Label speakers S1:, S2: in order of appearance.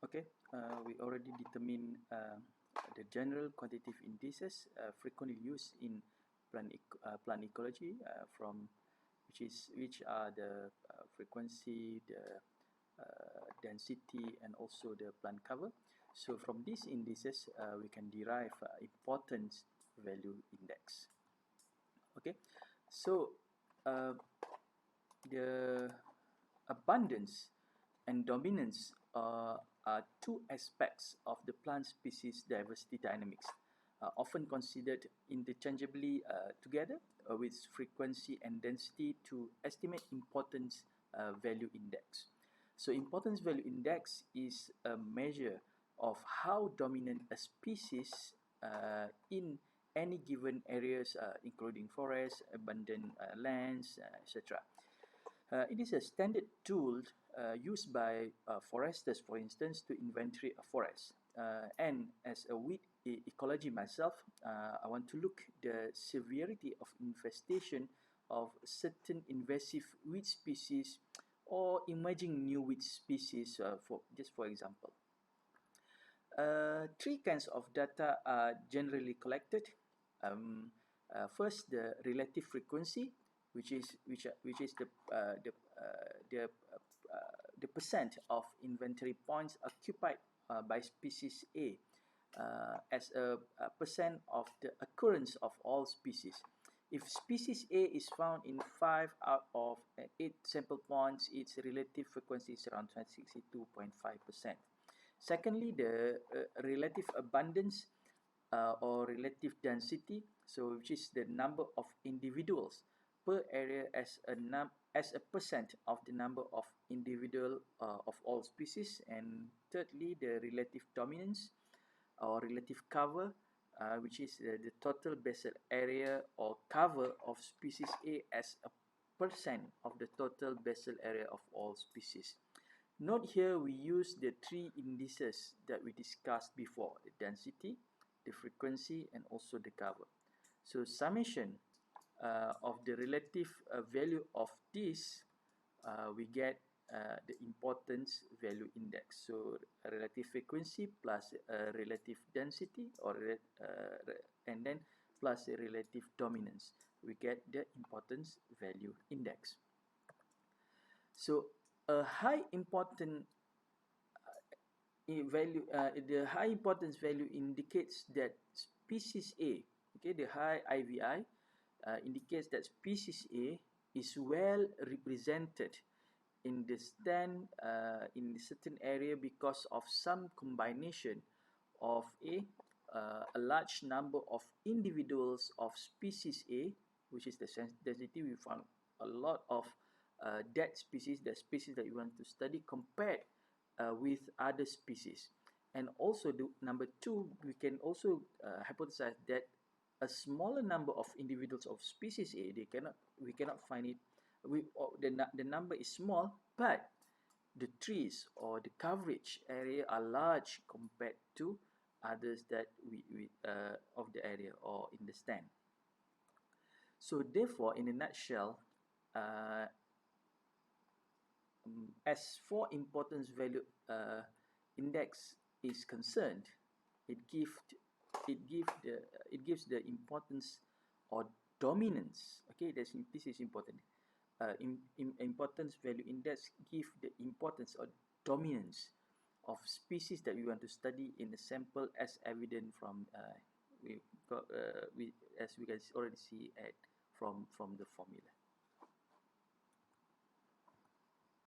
S1: Okay, we already determined the general quantitative indices frequently used in plant ecology from which are the frequency, the density, and also the plant cover. So from these indices, we can derive importance value index. Okay, so the abundance and dominance are two aspects of the plant species diversity dynamics, often considered interchangeably together with frequency and density to estimate importance value index. So importance value index is a measure of how dominant a species in any given areas, including forests, abundant lands, etc. It is a standard tool used by foresters, for instance, to inventory a forest. And as a weed ecology myself, I want to look the severity of infestation of certain invasive weed species or emerging new weed species, for example. Three kinds of data are generally collected. First, the relative frequency, which is the percent of inventory points occupied by species A as a percent of the occurrence of all species. If species A is found in 5 out of 8 sample points, its relative frequency is around 62.5%. Secondly, the relative abundance or relative density, so which is the number of individuals per area as a percent of the number of individual of all species. And thirdly, the relative dominance or relative cover, which is the total basal area or cover of species A as a percent of the total basal area of all species. Note here we use the three indices that we discussed before, the density, the frequency, and also the cover. So summation of the relative value of this, we get the importance value index. So a relative frequency plus a relative density, and then plus a relative dominance, we get the importance value index. So a high important the high importance value indicates that species A, okay, the high IVI indicates that species A is well represented in the stand in a certain area because of some combination of a large number of individuals of species A, which is the density. We found a lot of dead species, the species that you want to study, compared with other species. And also number two, we can also hypothesize that a smaller number of individuals of species A, we cannot find it, the number is small, but the trees or the coverage area are large compared to others that of the area or in the stand. So therefore, in a nutshell, as for importance value index is concerned, it gives the importance or dominance. Okay, this is important. Importance value index give the importance or dominance of species that we want to study in the sample, as evident from as we can already see from the formula.